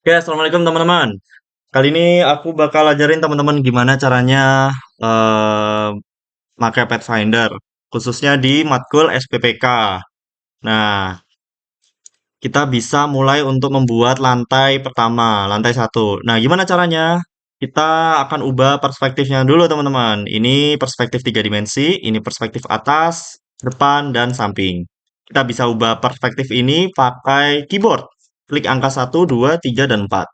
Oke, assalamualaikum teman-teman. Kali ini aku bakal ajarin teman-teman gimana caranya eh pakai Pathfinder, khususnya di matkul SPPK. Nah, kita bisa mulai untuk membuat lantai pertama, lantai satu. Nah, gimana caranya? Kita akan ubah perspektifnya dulu, teman-teman. Ini perspektif tiga dimensi, ini perspektif atas, depan, dan samping. Kita bisa ubah perspektif ini pakai keyboard. Klik angka satu, 2, 3, dan 4.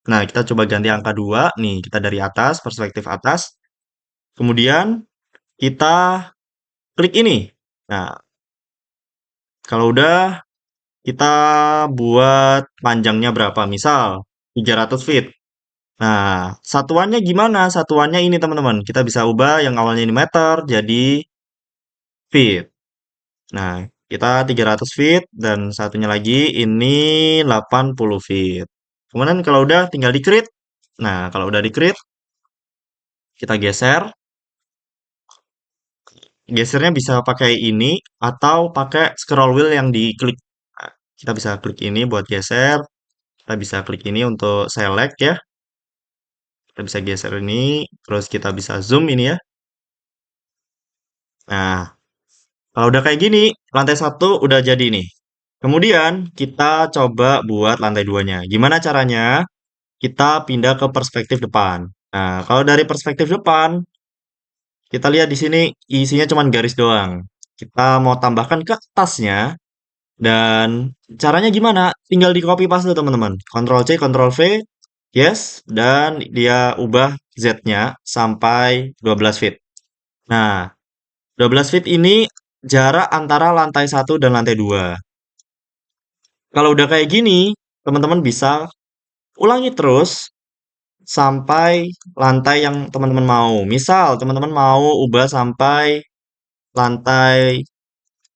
Nah, kita coba ganti angka 2. Nih, kita dari atas, perspektif atas. Kemudian, kita klik ini. Nah, kalau udah, kita buat panjangnya berapa? Misal, 300 feet. Nah, satuannya gimana? Satuannya ini, teman-teman. Kita bisa ubah yang awalnya ini meter, jadi feet. Nah, kita 300 feet, dan satunya lagi ini 80 feet. Kemudian kalau udah, tinggal di-create. Nah, kalau udah di-create, kita geser. Gesernya bisa pakai ini atau pakai scroll wheel yang diklik. Nah, kita bisa klik ini buat geser. Kita bisa klik ini untuk select ya. Kita bisa geser ini. Terus kita bisa zoom ini ya. Nah, kalau udah kayak gini, lantai satu udah jadi nih. Kemudian kita coba buat lantai duanya. Gimana caranya? Kita pindah ke perspektif depan. Nah, kalau dari perspektif depan, kita lihat di sini isinya cuma garis doang. Kita mau tambahkan ke atasnya. Dan caranya gimana? Tinggal di copy paste teman-teman. Ctrl C, Ctrl V, yes, dan dia ubah Z-nya sampai 12 feet. Nah, 12 feet ini jarak antara lantai satu dan lantai 2. Kalau udah kayak gini, teman-teman bisa ulangi terus sampai lantai yang teman-teman mau. Misal, teman-teman mau ubah sampai lantai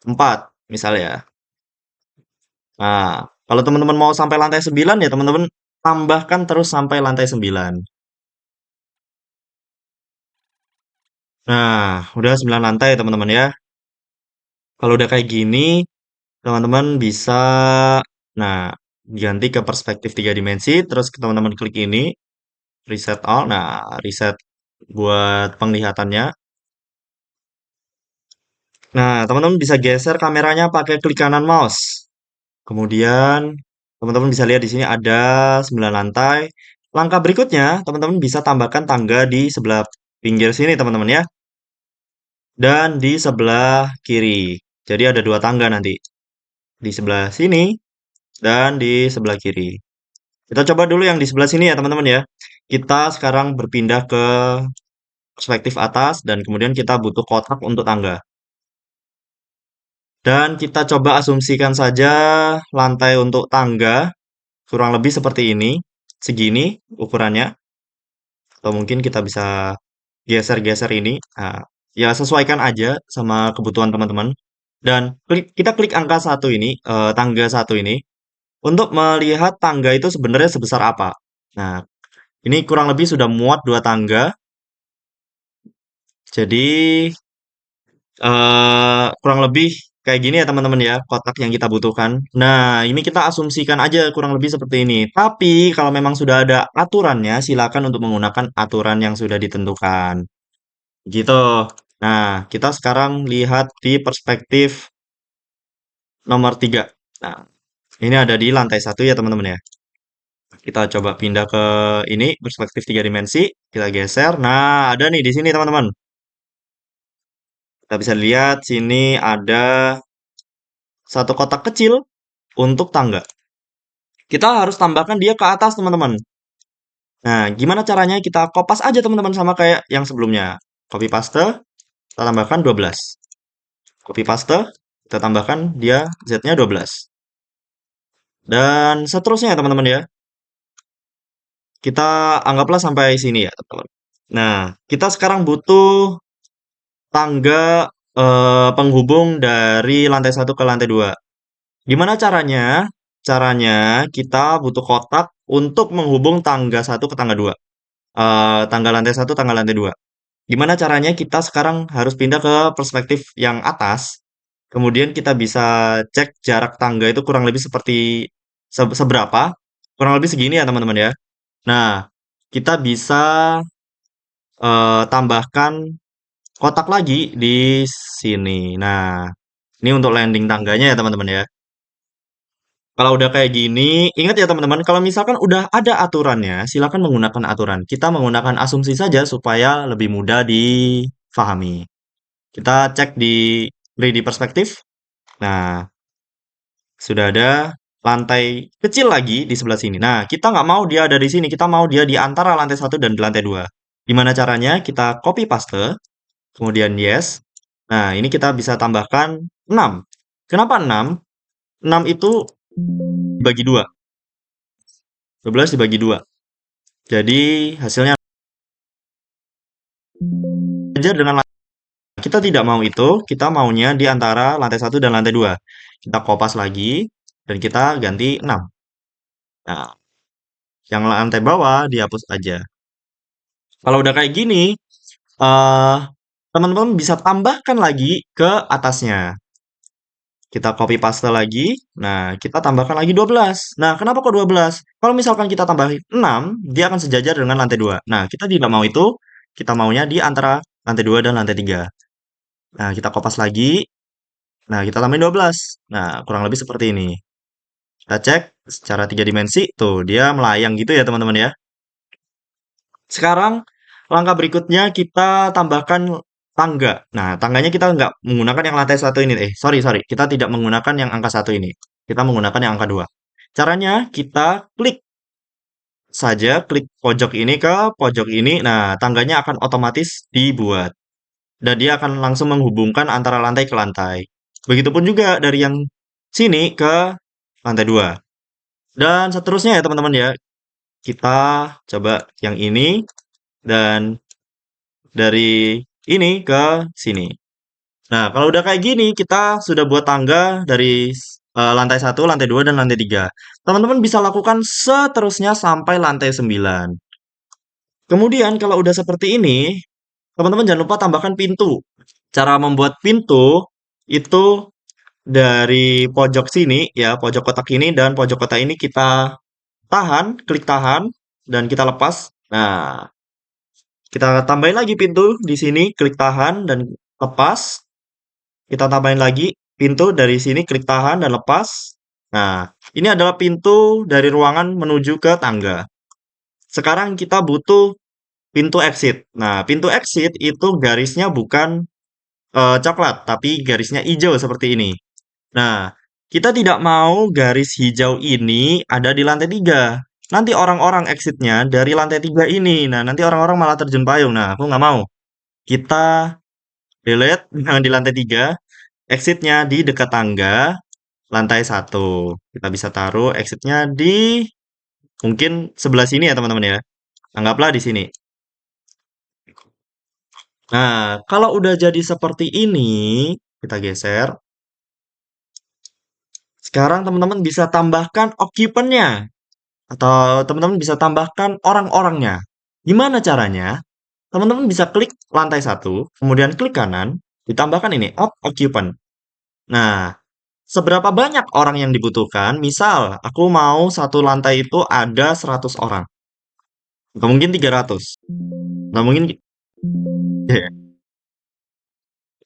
4, misalnya ya. Nah, kalau teman-teman mau sampai lantai 9 ya teman-teman tambahkan terus sampai lantai 9. Nah, udah 9 lantai ya teman-teman ya. Kalau udah kayak gini, teman-teman bisa nah ganti ke perspektif tiga dimensi, terus teman-teman klik ini, reset all. Nah, reset buat penglihatannya. Nah, teman-teman bisa geser kameranya pakai klik kanan mouse. Kemudian teman-teman bisa lihat di sini ada 9 lantai. Langkah berikutnya, teman-teman bisa tambahkan tangga di sebelah pinggir sini, teman-teman ya. Dan di sebelah kiri. Jadi ada dua tangga nanti. Di sebelah sini dan di sebelah kiri. Kita coba dulu yang di sebelah sini ya, teman-teman ya. Kita sekarang berpindah ke perspektif atas dan kemudian kita butuh kotak untuk tangga. Dan kita coba asumsikan saja lantai untuk tangga kurang lebih seperti ini, segini ukurannya, atau mungkin kita bisa geser-geser ini. Nah, ya sesuaikan aja sama kebutuhan teman-teman. Dan kita klik angka satu ini, tangga satu ini, untuk melihat tangga itu sebenarnya sebesar apa. Nah, ini kurang lebih sudah muat dua tangga. Jadi kurang lebih kayak gini ya teman-teman ya, kotak yang kita butuhkan. Nah, ini kita asumsikan aja kurang lebih seperti ini. Tapi kalau memang sudah ada aturannya, silakan untuk menggunakan aturan yang sudah ditentukan. Gitu. Nah, kita sekarang lihat di perspektif nomor 3. Nah, ini ada di lantai satu ya teman-teman ya. Kita coba pindah ke ini, perspektif tiga dimensi. Kita geser. Nah, ada nih di sini teman-teman. Kita bisa lihat sini ada satu kotak kecil untuk tangga. Kita harus tambahkan dia ke atas, teman-teman. Nah, gimana caranya? Kita kopas aja, teman-teman, sama kayak yang sebelumnya. Copy paste, kita tambahkan 12. Copy paste, kita tambahkan dia Z-nya 12. Dan seterusnya ya, teman-teman ya. Kita anggaplah sampai sini ya, teman-teman. Nah, kita sekarang butuh tangga penghubung dari lantai satu ke lantai 2. Gimana caranya? Caranya kita butuh kotak untuk menghubung tangga satu ke tangga 2. Tangga lantai satu, tangga lantai 2. Gimana caranya? Kita sekarang harus pindah ke perspektif yang atas. Kemudian kita bisa cek jarak tangga itu kurang lebih seperti seberapa. Kurang lebih segini ya teman-teman ya. Nah, kita bisa tambahkan kotak lagi di sini. Nah, ini untuk landing tangganya ya teman-teman ya. Kalau udah kayak gini, ingat ya teman-teman, kalau misalkan udah ada aturannya, silakan menggunakan aturan. Kita menggunakan asumsi saja supaya lebih mudah difahami. Kita cek di 3D perspektif. Nah, sudah ada lantai kecil lagi di sebelah sini. Nah, kita nggak mau dia ada di sini. Kita mau dia di antara lantai satu dan di lantai 2. Gimana caranya? Kita copy paste, kemudian yes. Nah, ini kita bisa tambahkan 6. Kenapa 6? 6 itu dibagi 2. 12 dibagi 2. Jadi hasilnya aja dengan kita tidak mau itu, kita maunya di antara lantai satu dan lantai 2. Kita kopas lagi dan kita ganti 6. Nah, yang lantai bawah dihapus aja. Kalau udah kayak gini, eh teman-teman bisa tambahkan lagi ke atasnya. Kita copy paste lagi. Nah, kita tambahkan lagi 12. Nah, kenapa kok 12? Kalau misalkan kita tambahin 6, dia akan sejajar dengan lantai 2. Nah, kita tidak mau itu. Kita maunya di antara lantai 2 dan lantai 3. Nah, kita kopas lagi. Nah, kita tambahin 12. Nah, kurang lebih seperti ini. Kita cek secara 3 dimensi. Tuh, dia melayang gitu ya teman-teman ya. Sekarang, langkah berikutnya kita tambahkan tangga. Nah, tangganya kita nggak menggunakan yang lantai satu ini. Sorry, sorry. Kita tidak menggunakan yang angka satu ini. Kita menggunakan yang angka 2. Caranya, kita klik saja, klik pojok ini ke pojok ini. Nah, tangganya akan otomatis dibuat. Dan dia akan langsung menghubungkan antara lantai ke lantai. Begitupun juga dari yang sini ke lantai 2. Dan seterusnya ya teman-teman ya. Kita coba yang ini dan dari ini ke sini. Nah, kalau udah kayak gini, kita sudah buat tangga dari lantai satu, lantai 2 dan lantai 3. Teman-teman bisa lakukan seterusnya sampai lantai 9. Kemudian kalau udah seperti ini, teman-teman jangan lupa tambahkan pintu. Cara membuat pintu itu dari pojok sini ya, pojok kotak ini dan pojok kotak ini kita tahan, klik tahan dan kita lepas. Nah, kita tambahin lagi pintu di sini, klik tahan dan lepas. Kita tambahin lagi pintu dari sini, klik tahan dan lepas. Nah, ini adalah pintu dari ruangan menuju ke tangga. Sekarang kita butuh pintu exit. Nah, pintu exit itu garisnya bukan coklat, tapi garisnya hijau seperti ini. Nah, kita tidak mau garis hijau ini ada di lantai 3. Nanti orang-orang exitnya dari lantai 3 ini. Nah, nanti orang-orang malah terjun payung. Nah, aku nggak mau. Kita delete yang di lantai 3. Exitnya di dekat tangga lantai satu. Kita bisa taruh exitnya di mungkin sebelah sini ya teman-teman ya. Anggaplah di sini. Nah, kalau udah jadi seperti ini, kita geser. Sekarang teman-teman bisa tambahkan occupant-nya. Atau teman-teman bisa tambahkan orang-orangnya. Gimana caranya? Teman-teman bisa klik lantai satu, kemudian klik kanan, ditambahkan ini, add occupant. Nah, seberapa banyak orang yang dibutuhkan? Misal, aku mau satu lantai itu ada 100 orang. Nggak mungkin 300. Nggak mungkin, ya,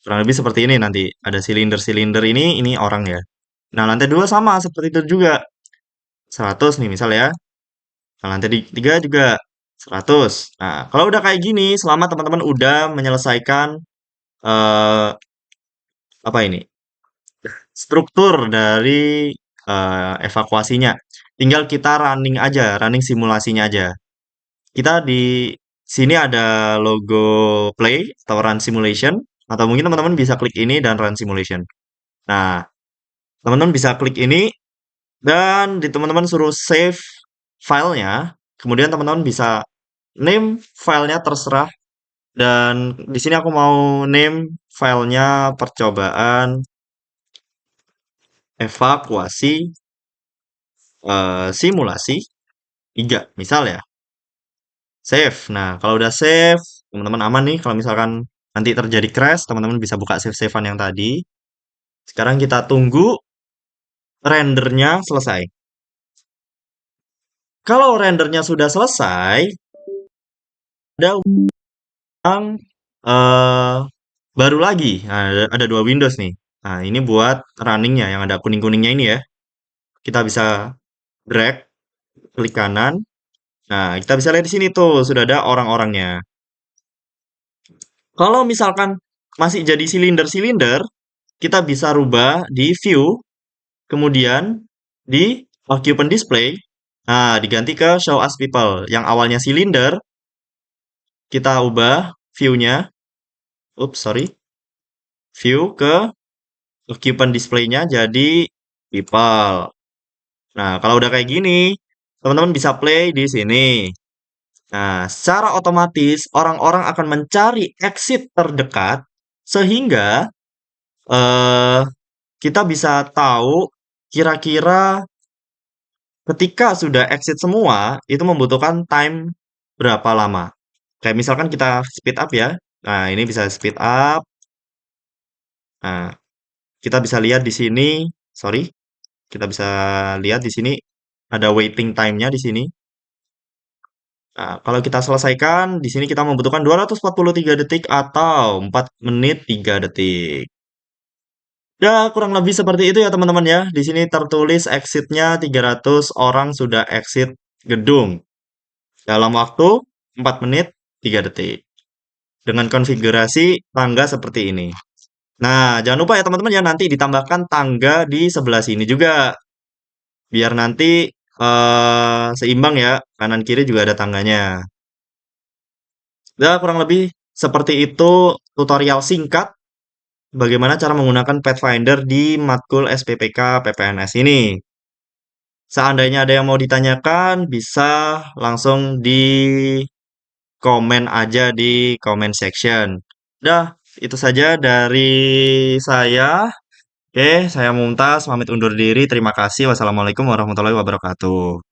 kurang lebih seperti ini nanti. Ada silinder-silinder ini orang ya. Nah, lantai 2 sama, seperti itu juga. 100 nih misal ya. Nah, lantai 3 juga 100. Nah, kalau udah kayak gini, selama teman-teman udah menyelesaikan eh, apa ini? Struktur dari evakuasinya. Tinggal kita running aja, running simulasinya aja. Kita di sini ada logo play atau run simulation atau mungkin teman-teman bisa klik ini dan run simulation. Nah, teman-teman bisa klik ini dan di teman-teman suruh save filenya. Kemudian teman-teman bisa name filenya terserah. Dan di sini aku mau name filenya percobaan evakuasi simulasi 3 misal ya. Save. Nah, kalau udah save, teman-teman aman nih kalau misalkan nanti terjadi crash, teman-teman bisa buka save-savean yang tadi. Sekarang kita tunggu rendernya selesai. Kalau rendernya sudah selesai, ada yang eh, baru lagi. Nah, ada dua Windows nih. Nah, ini buat runningnya yang ada kuning-kuningnya ini ya. Kita bisa drag, klik kanan. Nah, kita bisa lihat di sini tuh sudah ada orang-orangnya. Kalau misalkan masih jadi silinder-silinder, kita bisa rubah di view, kemudian di occupant display. Nah, diganti ke show as people. Yang awalnya silinder, kita ubah view-nya. Oops, sorry. View ke occupant display-nya jadi people. Nah, kalau udah kayak gini, teman-teman bisa play di sini. Nah, secara otomatis orang-orang akan mencari exit terdekat sehingga eh, kita bisa tahu kira-kira ketika sudah exit semua itu membutuhkan time berapa lama. Kayak misalkan kita speed up ya. Nah, ini bisa speed up. Nah, kita bisa lihat di sini, sorry, kita bisa lihat di sini ada waiting time-nya di sini. Nah, kalau kita selesaikan, di sini kita membutuhkan 243 detik atau 4 menit 3 detik. Ya, kurang lebih seperti itu ya teman-teman ya. Di sini tertulis exit-nya 300 orang sudah exit gedung dalam waktu 4 menit 3 detik. Dengan konfigurasi tangga seperti ini. Nah, jangan lupa ya teman-teman ya nanti ditambahkan tangga di sebelah sini juga. Biar nanti seimbang ya, kanan kiri juga ada tangganya. Ya, kurang lebih seperti itu tutorial singkat bagaimana cara menggunakan Pathfinder di matkul SPPK PPNS ini. Seandainya ada yang mau ditanyakan, bisa langsung di komen aja di comment section. Dah, itu saja dari saya. Oke, saya Mumtaz, pamit undur diri. Terima kasih. Wassalamualaikum warahmatullahi wabarakatuh.